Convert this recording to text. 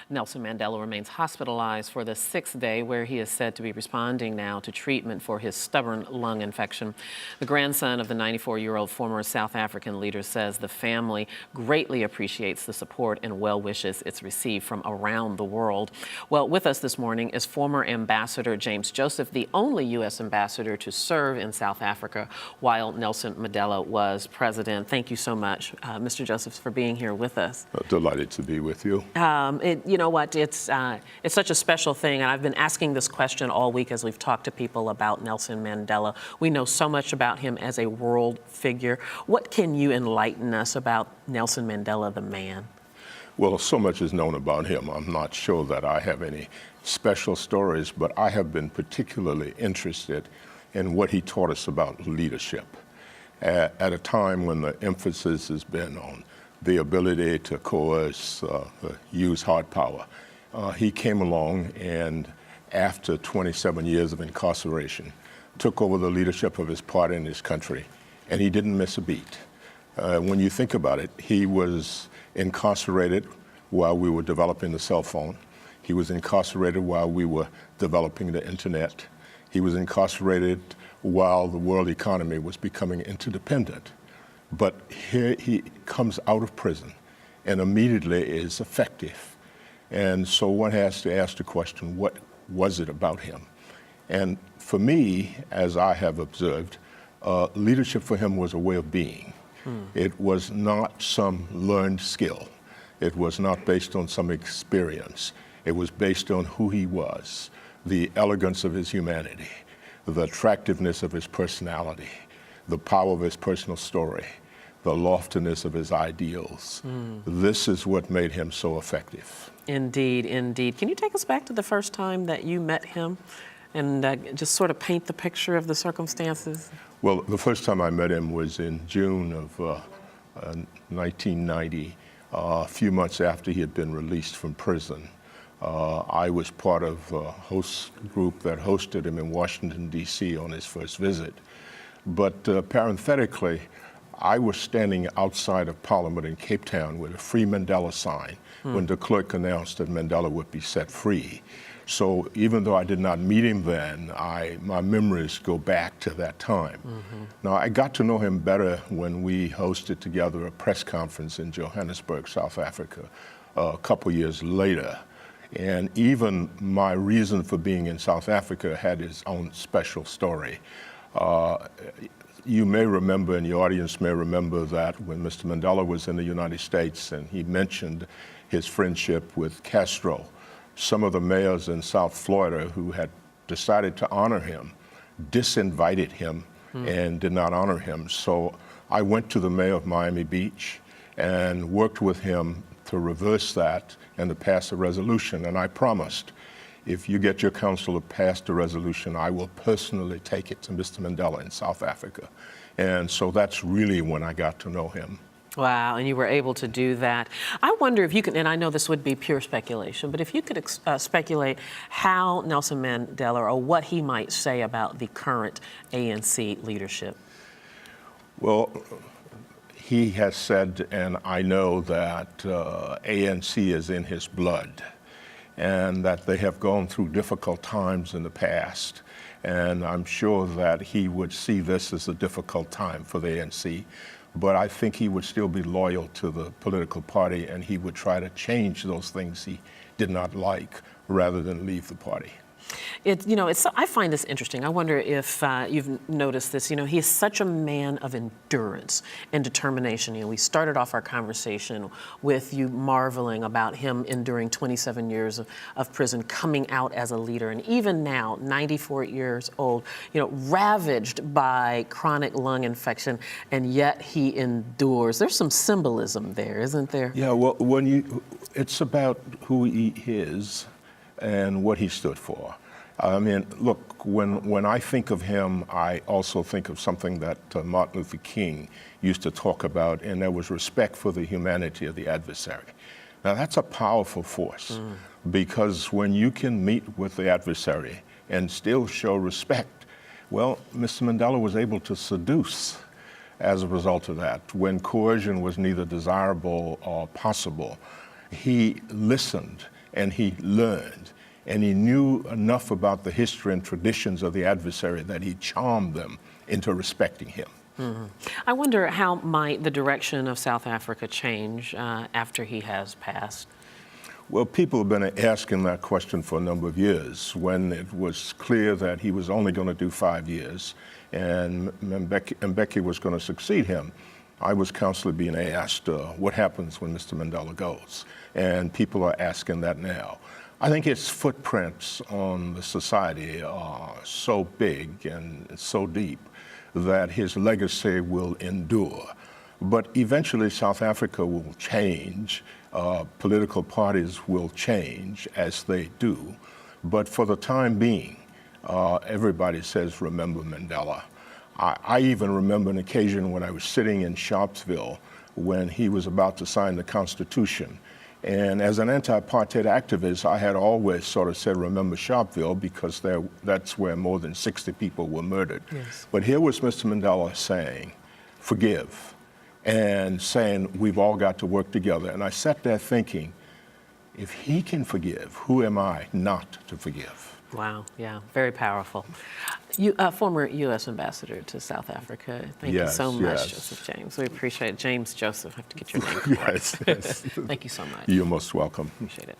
Nelson Mandela remains hospitalized for the 6th day, where he is said to be responding now to treatment for his stubborn lung infection. The grandson of the 94-year-old former South African leader says the family greatly appreciates the support and well wishes it's received from around the world. Well, with us this morning is former Ambassador James Joseph, the only U.S. ambassador to serve in South Africa while Nelson Mandela was president. Thank you so much, Mr. Joseph, for being here with us. Delighted to be with you. You know what, it's such a special thing, and I've been asking this question all week as we've talked to people about Nelson Mandela. We know so much about him as a world figure. What can you enlighten us about Nelson Mandela, the man? Well, so much is known about him. I'm not sure that I have any special stories, but I have been particularly interested in what he taught us about leadership. At a time when the emphasis has been on the ability to coerce, use hard power, he came along and after 27 years of incarceration, took over the leadership of his party in his country, and he didn't miss a beat. When you think about it, he was incarcerated while we were developing the cell phone. He was incarcerated while we were developing the internet. He was incarcerated while the world economy was becoming interdependent. But here he comes out of prison and immediately is effective. And so one has to ask the question, what was it about him? And for me, as I have observed, leadership for him was a way of being. It was not some learned skill. It was not based on some experience. It was based on who he was, the elegance of his humanity, the attractiveness of his personality, the power of his personal story, the loftiness of his ideals. This is what made him so effective. Indeed, indeed. Can you take us back to the first time that you met him and just sort of paint the picture of the circumstances? Well, the first time I met him was in June of 1990, a few months after he had been released from prison. I was part of a host group that hosted him in Washington, D.C. on his first visit. But parenthetically, I was standing outside of Parliament in Cape Town with a Free Mandela sign when the clerk announced that Mandela would be set free. So even though I did not meet him then, my memories go back to that time. Now, I got to know him better when we hosted together a press conference in Johannesburg, South Africa, a couple years later. And even my reason for being in South Africa had its own special story. You may remember, and the audience may remember, that when Mr. Mandela was in the United States and he mentioned his friendship with Castro, some of the mayors in South Florida who had decided to honor him disinvited him and did not honor him. So I went to the mayor of Miami Beach and worked with him to reverse that and to pass a resolution. And I promised, if you get your council to pass the resolution, I will personally take it to Mr. Mandela in South Africa. And so that's really when I got to know him. Wow, and you were able to do that. I wonder if you could, and I know this would be pure speculation, but if you could speculate how Nelson Mandela, or what he might say about the current ANC leadership. Well, he has said, and I know that ANC is in his blood, and that they have gone through difficult times in the past. And I'm sure that he would see this as a difficult time for the ANC. But I think he would still be loyal to the political party, and he would try to change those things he did not like rather than leave the party. I find this interesting. I wonder if you've noticed this. He is such a man of endurance and determination. We started off our conversation with you marveling about him enduring 27 years of prison, coming out as a leader, and even now, 94 years old, ravaged by chronic lung infection, and yet he endures. There's some symbolism there, isn't there? Yeah, well, it's about who he is and what he stood for. I mean, look, when I think of him, I also think of something that Martin Luther King used to talk about, and that was respect for the humanity of the adversary. Now, that's a powerful force, because when you can meet with the adversary and still show respect, well, Mr. Mandela was able to seduce as a result of that. When coercion was neither desirable or possible, he listened and he learned, and he knew enough about the history and traditions of the adversary that he charmed them into respecting him. I wonder how might the direction of South Africa change after he has passed? Well, people have been asking that question for a number of years. When it was clear that he was only going to do 5 years and Mbeki was going to succeed him, I was constantly being asked, what happens when Mr. Mandela goes? And people are asking that now. I think his footprints on the society are so big and so deep that his legacy will endure. But eventually South Africa will change. Political parties will change as they do. But for the time being, everybody says, remember Mandela. I even remember an occasion when I was sitting in Sharpeville when he was about to sign the Constitution. And as an anti-apartheid activist, I had always sort of said, remember Sharpeville, because that's where more than 60 people were murdered. Yes. But here was Mr. Mandela saying, forgive, and saying, we've all got to work together. And I sat there thinking, if he can forgive, who am I not to forgive? Wow, yeah, very powerful. Former U.S. Ambassador to South Africa. Thank you so much, Joseph James. We appreciate it. James Joseph, I have to get your name correct. Yes. Thank you so much. You're most welcome. Appreciate it.